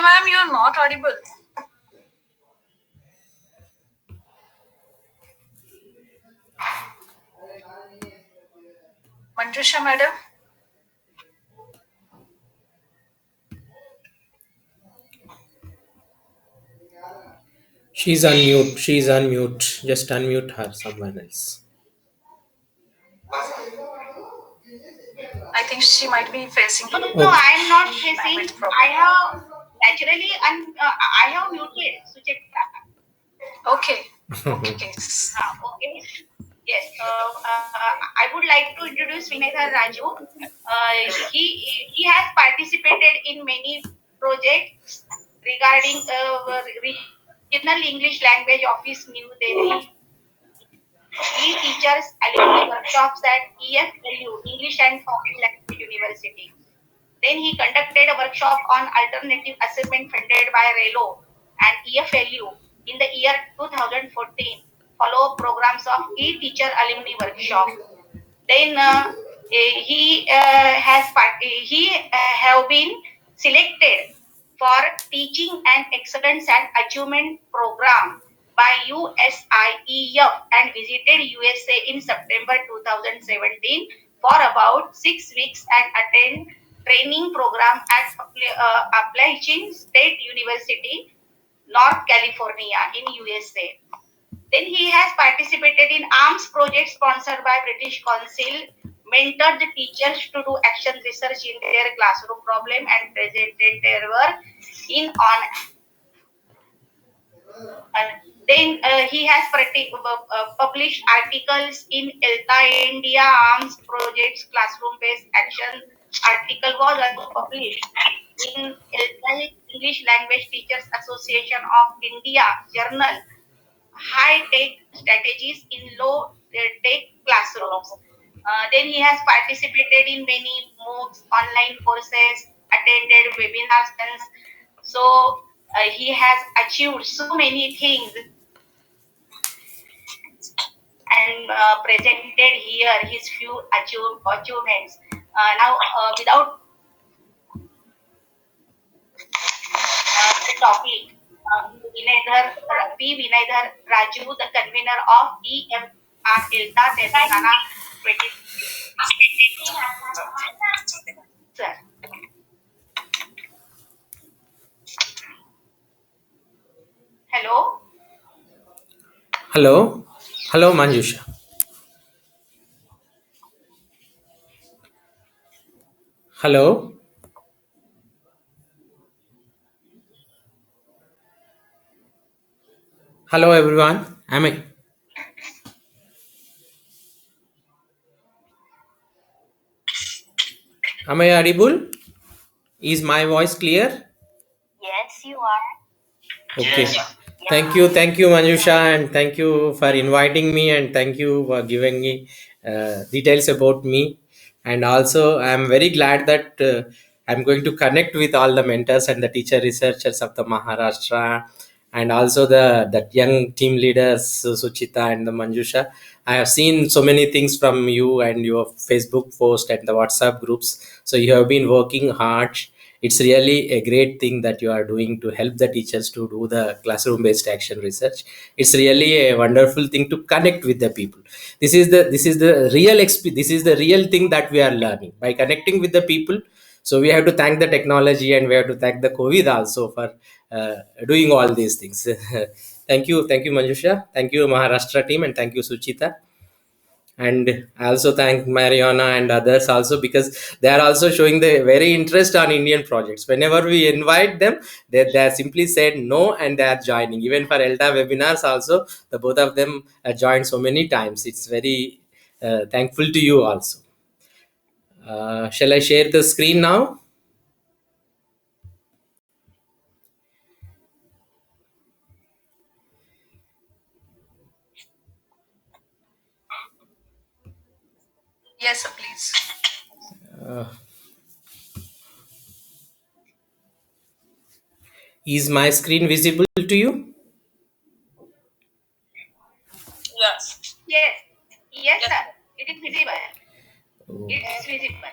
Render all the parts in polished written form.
Ma'am, you're not audible. Manjusha, madam. She's unmute. She's unmute. Just unmute her, someone else. I think she might be facing. No, Okay. I am not facing. Bandwidth problem. I have naturally and I have muted Sucheta. Okay. Okay. Okay. Yes. I would like to introduce Vinaythar Raju. He has participated in many projects regarding regional English language office New Delhi. He teaches alumni workshops at EFLU, English and Foreign Language University. Then he conducted a workshop on alternative assessment funded by RELO and EFLU in the year 2014. Follow-up programs of e-teacher alumni workshop. Then he have been selected for teaching and excellence and achievement program by USIEF and visited USA in September 2017 for about 6 weeks and attend training program at Appalachian State University, North California in USA. Then he has participated in arms projects sponsored by British Council, mentored the teachers to do action research in their classroom problem and presented their work in on. Then he has published articles in ELTA India Arms Projects Classroom-Based Action. Article was also published in ELTA English Language Teachers Association of India Journal high-tech strategies in low-tech classrooms. Then he has participated in many MOOCs, online courses, attended webinars, so he has achieved so many things and presented here his few achievements. Now, without the topic, Vinaythar Raju, the convener of EMAR ILTA Telangana 20. Sir. Hello. Hello. Hello, Manjusha. Hello. Hello, everyone. Am I audible? Is my voice clear? Yes, you are. Okay. Thank you, Manjusha, and thank you for inviting me, and thank you for giving me details about me. And also, I'm very glad that I'm going to connect with all the mentors and the teacher researchers of the Maharashtra, and also the that young team leaders, Suchita and the Manjusha. I have seen so many things from you and your Facebook post and the WhatsApp groups. So you have been working hard. It's really a great thing that you are doing to help the teachers to do the classroom based action research. It's really a wonderful thing to connect with the people. This is the real thing that we are learning by connecting with the people. So we have to thank the technology, and we have to thank the COVID also for uh, doing all these things. Thank you, Manjusha. Thank you, Maharashtra team, and thank you, Suchita. And I also thank Mariana and others also, because they are also showing the very interest on Indian projects. Whenever we invite them, they are simply said no, and they are joining. Even for ELTA webinars also, the both of them joined so many times. It's very thankful to you also. Shall I share the screen now? Yes, sir, please. uh, is my screen visible to you? Yes. Yes. Yes, sir. It is visible. Oh, It is visible.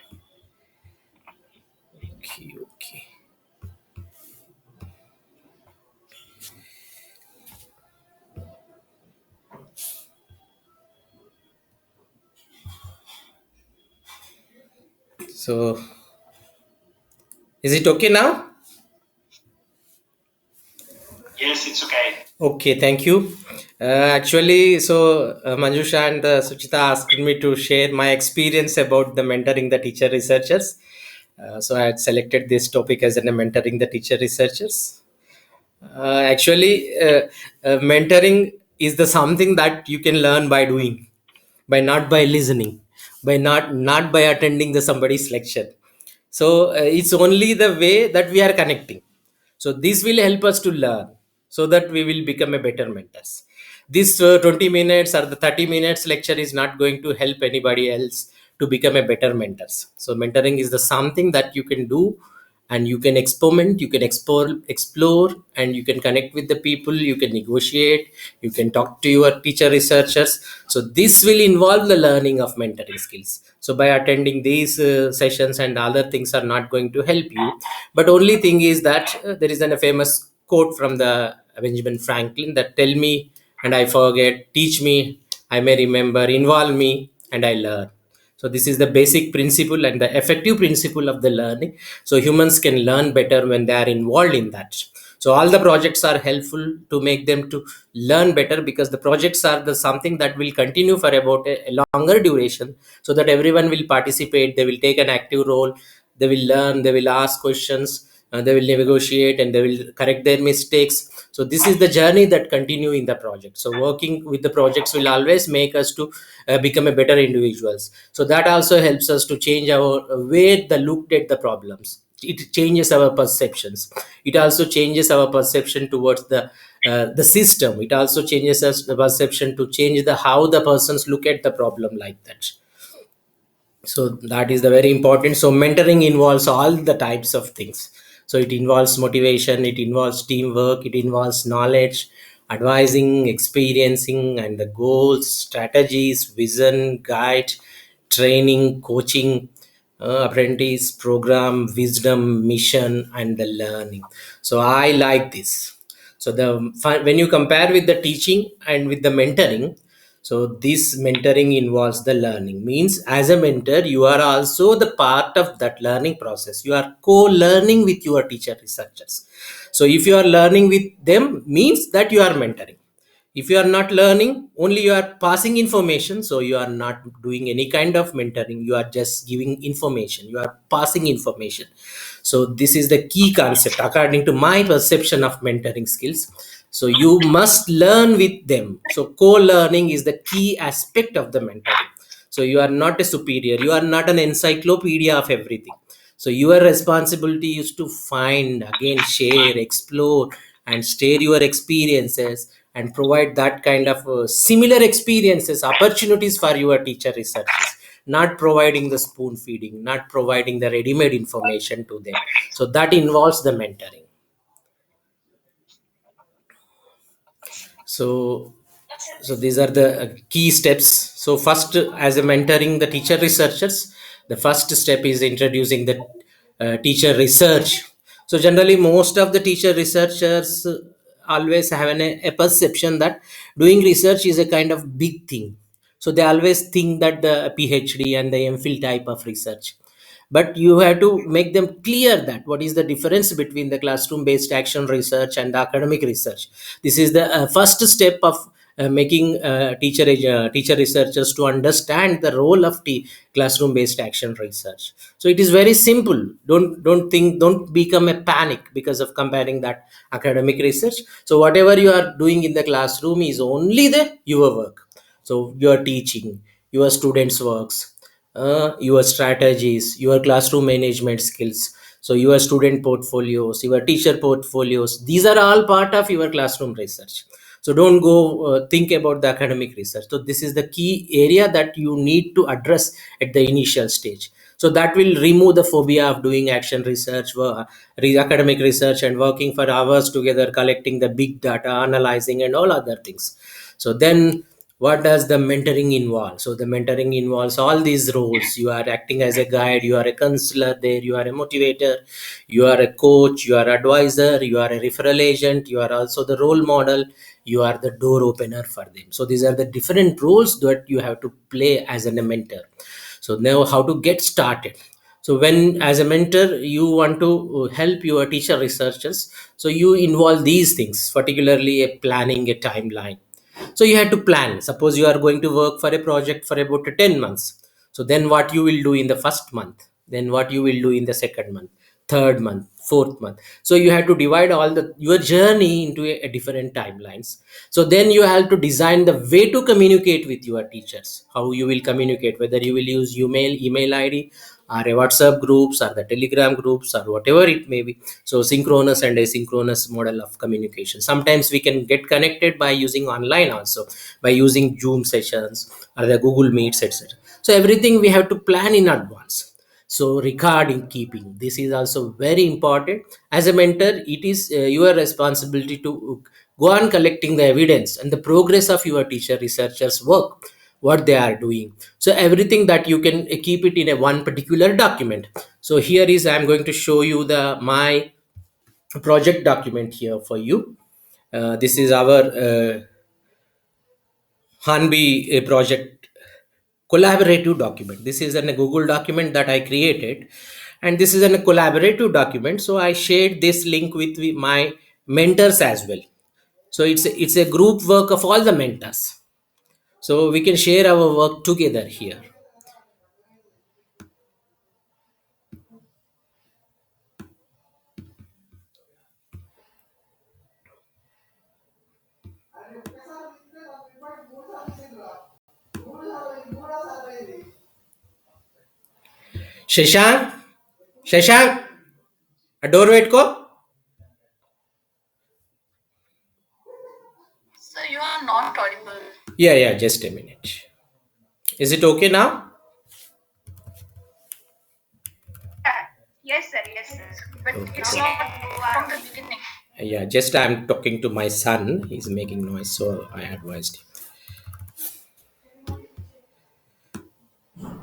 okay, okay. So is it okay now? Yes, it's okay. Okay, thank you. Actually, Manjusha and Suchita asked me to share my experience about the mentoring the teacher researchers. So I had selected this topic as a mentoring the teacher researchers. Mentoring is the something that you can learn by doing, by not by listening, by not by attending the somebody's lecture. So it's only the way that we are connecting. So this will help us to learn, so that we will become a better mentors. This 20 minutes or the 30 minutes lecture is not going to help anybody else to become a better mentors. So mentoring is the something that you can do, and you can experiment, you can explore, and you can connect with the people, you can negotiate, you can talk to your teacher researchers. So this will involve the learning of mentoring skills. So by attending these sessions and other things are not going to help you. But only thing is that there is a famous quote from the Benjamin Franklin that tell me and I forget, teach me, I may remember, involve me and I learn. So this is the basic principle and the effective principle of the learning. So humans can learn better when they are involved in that. So all the projects are helpful to make them to learn better, because the projects are the something that will continue for about a longer duration, so that everyone will participate, they will take an active role, they will learn, they will ask questions, they will negotiate, and they will correct their mistakes. So this is the journey that continue in the project. So working with the projects will always make us to become a better individuals. So that also helps us to change our way the looked at the problems. It changes our perceptions. It also changes our perception towards the system. It also changes us the perception to change the how the persons look at the problem like that. So that is the very important. So mentoring involves all the types of things. So it involves motivation, it involves teamwork, it involves knowledge, advising, experiencing, and the goals, strategies, vision, guide, training, coaching, apprentice program, wisdom, mission, and the learning. So I like this. So when you compare with the teaching and with the mentoring, so this mentoring involves the learning. Means as a mentor, you are also the part of that learning process. You are co-learning with your teacher researchers. So if you are learning with them, means that you are mentoring. If you are not learning, only you are passing information, so you are not doing any kind of mentoring. You are just giving information, you are passing information. So this is the key concept according to my perception of mentoring skills. So you must learn with them. So co-learning is the key aspect of the mentoring. So you are not a superior, you are not an encyclopedia of everything. So your responsibility is to find, again, share, explore, and share your experiences, and provide that kind of similar experiences, opportunities for your teacher researchers. Not providing the spoon feeding, not providing the ready-made information to them. So that involves the mentoring. So these are the key steps. So first, as a mentoring the teacher researchers, the first step is introducing the teacher research. So generally most of the teacher researchers always have a perception that doing research is a kind of big thing. So they always think that the PhD and the MPhil type of research. But you have to make them clear that what is the difference between the classroom based action research and the academic research. This is the first step of making teacher researchers to understand the role of classroom based action research. So it is very simple. Don't become a panic because of comparing that academic research. So whatever you are doing in the classroom is only the your work. So your teaching, your students works, your strategies, your classroom management skills, so your student portfolios, your teacher portfolios, these are all part of your classroom research. So don't go think about the academic research. So this is the key area that you need to address at the initial stage. So that will remove the phobia of doing action research, academic research, and working for hours together collecting the big data, analyzing, and all other things. So then what does the mentoring involve? So the mentoring involves all these roles. You are acting as a guide, you are a counselor there, you are a motivator, you are a coach, you are advisor, you are a referral agent, you are also the role model, you are the door opener for them. So these are the different roles that you have to play as a mentor. So now how to get started. So when as a mentor you want to help your teacher researchers, so you involve these things, particularly a planning a timeline. So you have to plan. Suppose you are going to work for a project for about 10 months, so then what you will do in the first month, then what you will do in the second month, third month, fourth month. So you have to divide all the your journey into a different timelines. So then you have to design the way to communicate with your teachers, how you will communicate, whether you will use email id, or a WhatsApp groups, or the Telegram groups, or whatever it may be. So synchronous and asynchronous model of communication. Sometimes we can get connected by using online also, by using Zoom sessions or the Google Meets, etc. So everything we have to plan in advance. So recording keeping, this is also very important. As a mentor, it is your responsibility to go on collecting the evidence and the progress of your teacher researchers work, what they are doing. So everything that you can keep it in a one particular document. So here is I'm going to show you the my project document here for you. This is our Hanbi project collaborative document. This is a Google document that I created, and this is a collaborative document. So I shared this link with my mentors as well. So it's a group work of all the mentors, so we can share our work together here. Shashank, Shashank, a door wait ko. So you are not audible. Yeah, yeah, just a minute. Is it okay now? Yes, sir. Yes, sir. But Okay. it's Now not can go from on. the beginning. Yeah, just I'm talking to my son. He's making noise, so I advised him.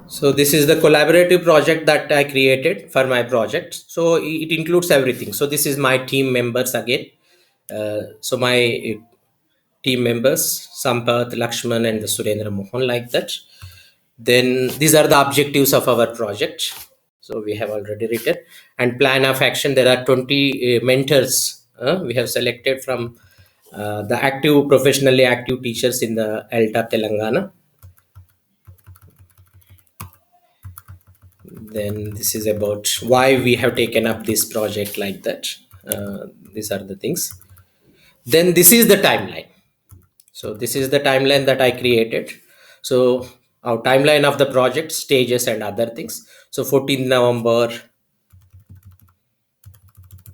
So this is the collaborative project that I created for my project. So it includes everything. So this is my team members again. So my team members, Sampath, Lakshman, and the Surendra Mohan, like that. Then these are the objectives of our project. So we have already written, and plan of action. There are 20 mentors we have selected from the active, professionally active teachers in the ELTA Telangana. Then this is about why we have taken up this project, like that. These are the things. Then this is the timeline. So this is the timeline that I created. So our timeline of the project, stages and other things. So 14th November,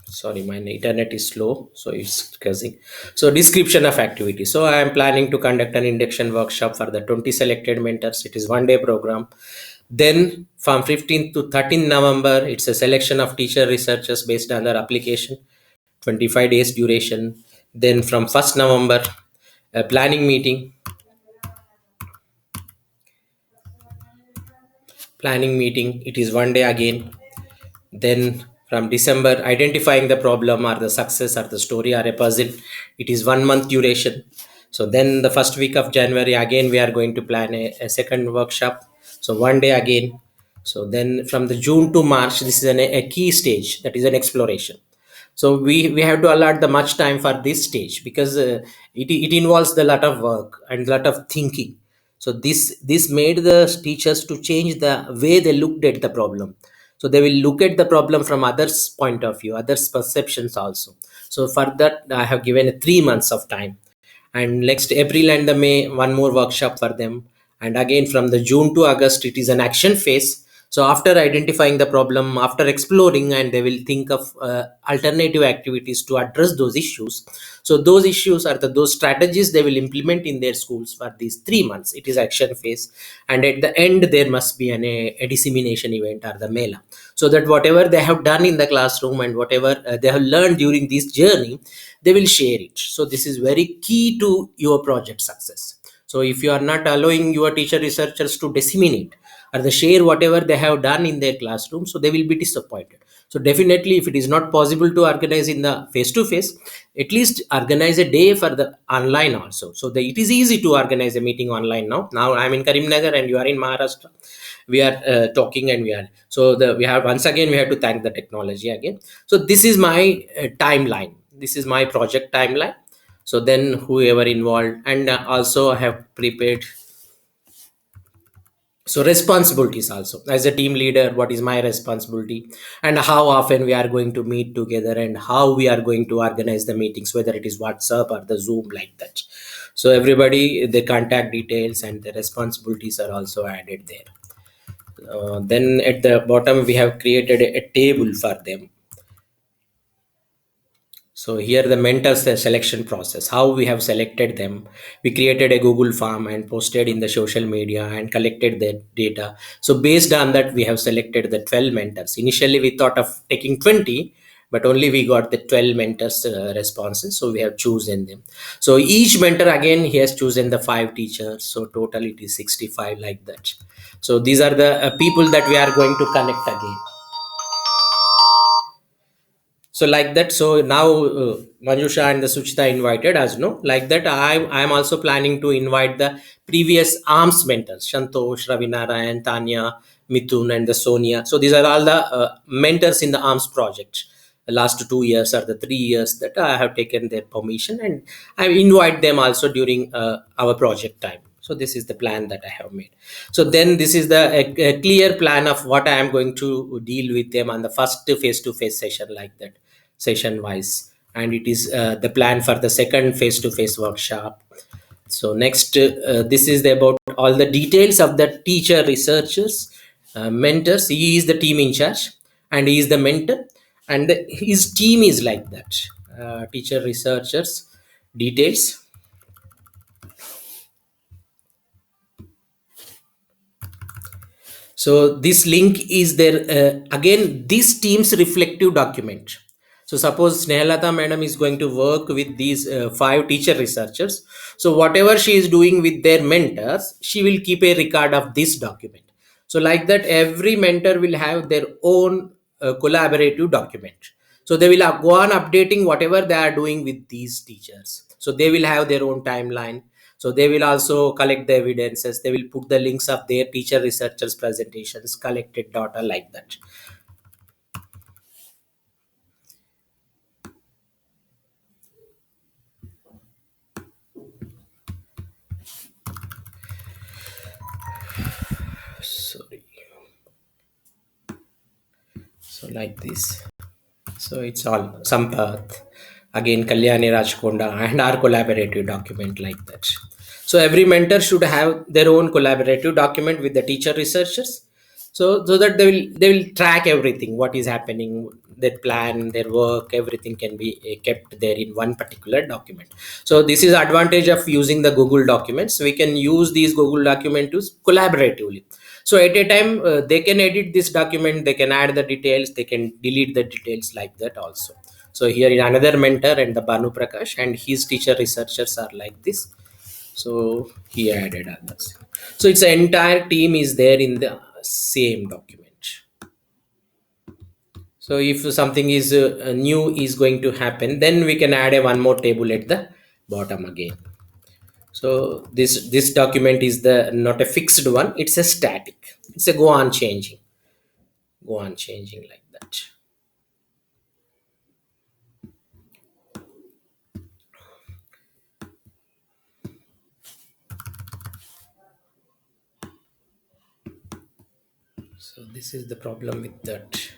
sorry, my internet is slow, so it's cursing. So description of activity. So I am planning to conduct an induction workshop for the 20 selected mentors. It is 1 day program. Then from 15th to 13th November, it's a selection of teacher researchers based on their application, 25 days duration. Then from 1st November, a planning meeting, it is 1 day again. Then from December, identifying the problem or the success or the story or a puzzle, it is 1 month duration. So then the first week of January, again we are going to plan a second workshop, so 1 day again. So then from the June to March, this is a key stage, that is an exploration. So we have to allot the much time for this stage, because it involves the lot of work and lot of thinking. So this made the teachers to change the way they looked at the problem. So they will look at the problem from others point of view, others perceptions also. So for that I have given 3 months of time, and next April and the May, one more workshop for them. And again from the June to August, it is an action phase. So after identifying the problem, after exploring, and they will think of alternative activities to address those issues. So those issues are those strategies they will implement in their schools for these 3 months. It is action phase, and at the end there must be a dissemination event or the mela, so that whatever they have done in the classroom and whatever they have learned during this journey, they will share it. So this is very key to your project success. So if you are not allowing your teacher researchers to disseminate or they share whatever they have done in their classroom, so they will be disappointed. So definitely, if it is not possible to organize in the face to face, at least organize a day for the online also. So it is easy to organize a meeting online now. Now I'm in Karimnagar and you are in Maharashtra. We are talking, and we have, once again, we have to thank the technology again. So this is my timeline. This is my project timeline. So then whoever involved, and also I have prepared. So responsibilities also, as a team leader, what is my responsibility, and how often we are going to meet together, and how we are going to organize the meetings, whether it is WhatsApp or the Zoom, like that. So everybody, the contact details and the responsibilities are also added there. Then at the bottom we have created a table for them. So here the mentors, the selection process, how we have selected them. We created a Google form and posted in the social media and collected the data. So based on that, we have selected the 12 mentors. Initially, we thought of taking 20, but only we got the 12 mentors responses. So we have chosen them. So each mentor, again, he has chosen the 5 teachers. So total it is 65, like that. So these are the people that we are going to connect again. So like that. So now Manjusha and the Suchita invited us, no, like that. I am also planning to invite the previous arms mentors, Shantosh, Ravinarayan, Tanya, Mithun, and the Sonia. So these are all the mentors in the arms project, the last 2 years or the 3 years that I have taken their permission, and I invite them also during our project time. So this is the plan that I have made. So then this is the a clear plan of what I am going to deal with them on the first face to face session, like that, session wise. And it is the plan for the second face to face workshop. So next, this is about all the details of the teacher, researchers, mentors. He is the team in charge, and he is the mentor, and his team is like that. Teacher, researchers, details. So this link is there. Again, this team's reflective document. So suppose Snehalata madam is going to work with these 5 teacher researchers. So whatever she is doing with their mentors, she will keep a record of this document. So like that, every mentor will have their own collaborative document. So they will go on updating whatever they are doing with these teachers. So they will have their own timeline. So they will also collect the evidences. They will put the links of their teacher researchers presentations, collected data, like that. Sorry. So like this. So it's all Sampath, again Kalyani Rajkonda, and our collaborative document, like that. So every mentor should have their own collaborative document with the teacher researchers. So that they will track everything, what is happening, their plan, their work, everything can be kept there in one particular document. So this is advantage of using the Google documents. We can use these Google documents collaboratively. So at a time, they can edit this document, they can add the details, they can delete the details, like that also. So here is another mentor, and the Banu Prakash and his teacher researchers are like this. So he added others. So its entire team is there in the same document. So if something is new is going to happen, then we can add a one more table at the bottom again. So this document is the not a fixed one, it's a static, it's a go on changing, like that. So this is the problem with that.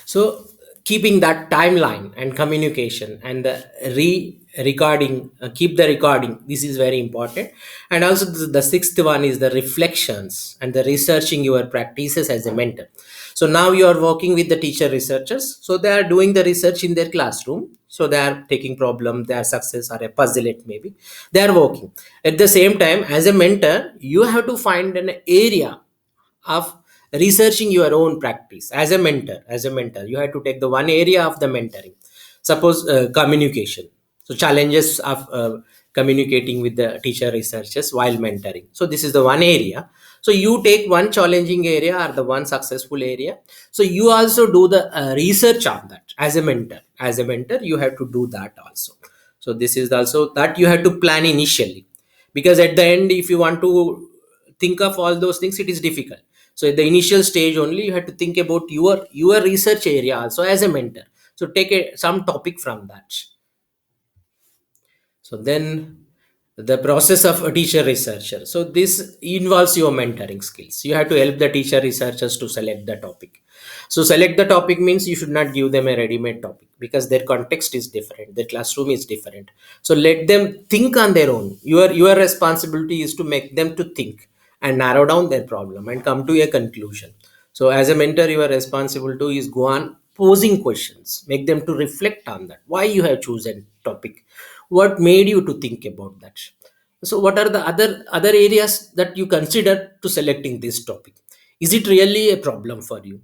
So keeping that timeline and communication and the recording, keep the recording, this is very important. And also the sixth one is the reflections and the researching your practices as a mentor. So now you are working with the teacher researchers, so they are doing the research in their classroom. So they are taking problem, their success or a puzzle, it maybe they are working. At the same time, as a mentor, you have to find an area of researching your own practice. As a mentor, you have to take the one area of the mentoring. Suppose communication. So challenges of communicating with the teacher researchers while mentoring. So this is the one area. So you take one challenging area or the one successful area. So you also do the research on that as a mentor. As a mentor, you have to do that also. So this is also that you have to plan initially, because at the end, if you want to think of all those things, it is difficult. So at the initial stage only, you have to think about your research area also as a mentor. So take some topic from that. So then the process of a teacher researcher. So this involves your mentoring skills. You have to help the teacher researchers to select the topic. So select the topic means you should not give them a ready-made topic, because their context is different, their classroom is different. So let them think on their own. Your responsibility is to make them to think and narrow down their problem and come to a conclusion. So as a mentor, your responsibility to is go on posing questions, make them to reflect on that, why you have chosen topic, what made you to think about that. So what are the other areas that you consider to selecting this topic? Is it really a problem for you?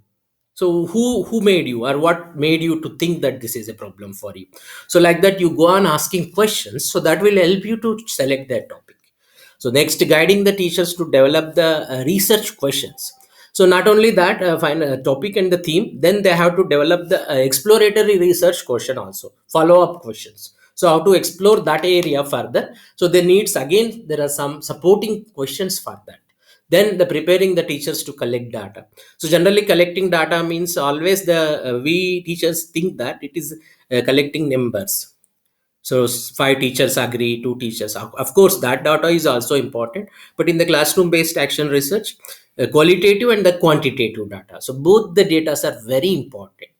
So who made you, or what made you to think that this is a problem for you? So like that, you go on asking questions, so that will help you to select that topic. So next, guiding the teachers to develop the research questions. So not only that, find a topic and the theme, then they have to develop the exploratory research question also, follow up questions. So how to explore that area further. So there needs, again, there are some supporting questions for that. Then the preparing the teachers to collect data. So generally collecting data means always the we teachers think that it is collecting numbers. So five teachers agree, two teachers. Of course, that data is also important, but in the classroom-based action research, qualitative and the quantitative data. So both the data are very important.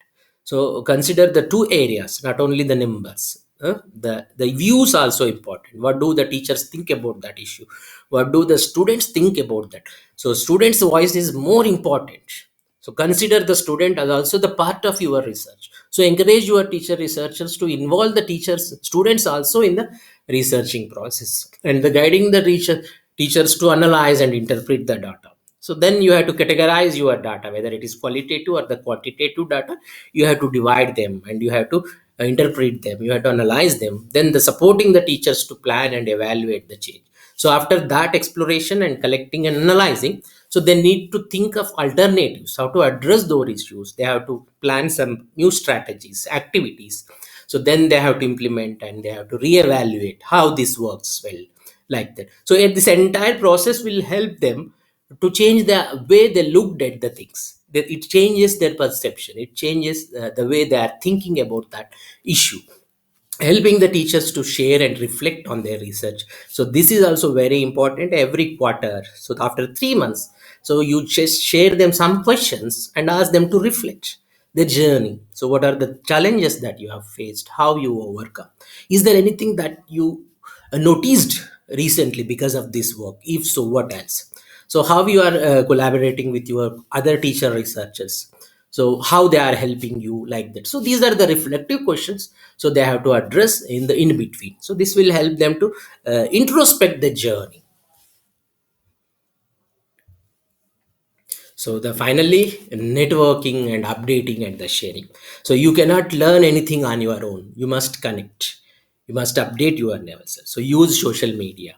So consider the two areas, not only the numbers. The views also important. What do the teachers think about that issue? What do the students think about that? So students' voice is more important. So consider the student as also the part of your research. So encourage your teacher researchers to involve the teachers, students also in the researching process, and the guiding the teachers to analyze and interpret the data. So then you have to categorize your data, whether it is qualitative or the quantitative data. You have to divide them and you have to interpret them. You have to analyze them. Then the supporting the teachers to plan and evaluate the change. So after that exploration and collecting and analyzing, so they need to think of alternatives, how to address those issues. They have to plan some new strategies, activities. So then they have to implement and they have to reevaluate how this works well, like that. So this entire process will help them to change the way they looked at the things. That it changes their perception. It changes the way they are thinking about that issue, helping the teachers to share and reflect on their research. So this is also very important every quarter. So after 3 months, so you just share them some questions and ask them to reflect their journey. So what are the challenges that you have faced, how you overcome? Is there anything that you noticed recently because of this work? If so, what else? So how you are collaborating with your other teacher researchers, so how they are helping you, like that. So these are the reflective questions, so they have to address in the in between. So this will help them to introspect the journey. So the finally, networking and updating and the sharing. So you cannot learn anything on your own, you must connect, you must update your levels. So use social media,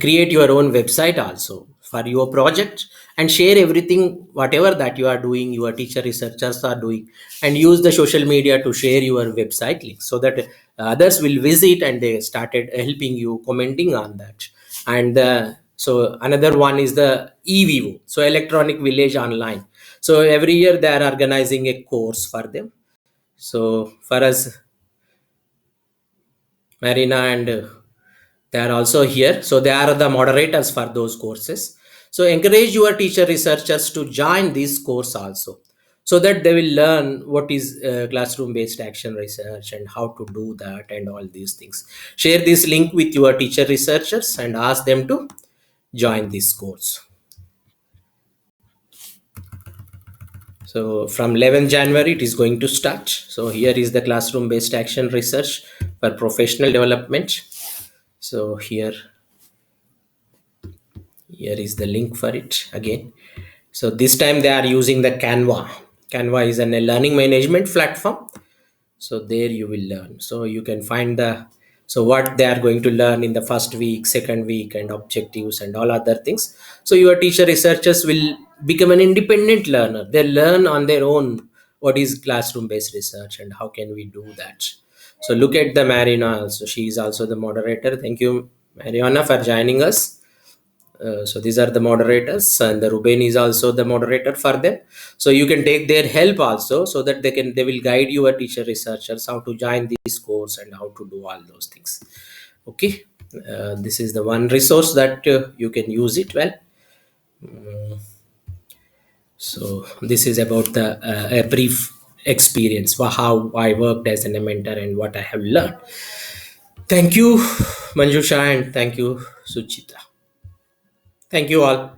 create your own website also for your project, and share everything whatever that you are doing, your teacher researchers are doing, and use the social media to share your website links, so that others will visit and they started helping you, commenting on that. And so another one is the EVO, so electronic village online. So every year they are organizing a course for them. So for us, Marina and they are also here. So they are the moderators for those courses. So encourage your teacher researchers to join this course also, so that they will learn what is classroom based action research and how to do that and all these things. Share this link with your teacher researchers and ask them to join this course. So from 11th January it is going to start. So here is the classroom based action research for professional development. So here is the link for it again. So this time they are using the Canva. Canva is a learning management platform. So there you will learn, so you can find the, so what they are going to learn in the first week, second week, and objectives and all other things. So your teacher researchers will become an independent learner. They learn on their own what is classroom based research and how can we do that. So look at the Marina also, she is also the moderator. Thank you, Mariana, for joining us. So these are the moderators, and the Ruben is also the moderator for them. So you can take their help also, so that they will guide your teacher researchers how to join this course and how to do all those things. Okay, this is the one resource that you can use it well. So this is about the a brief experience for how I worked as a mentor and what I have learned. Thank you, Manjusha, and thank you, Suchita. Thank you all.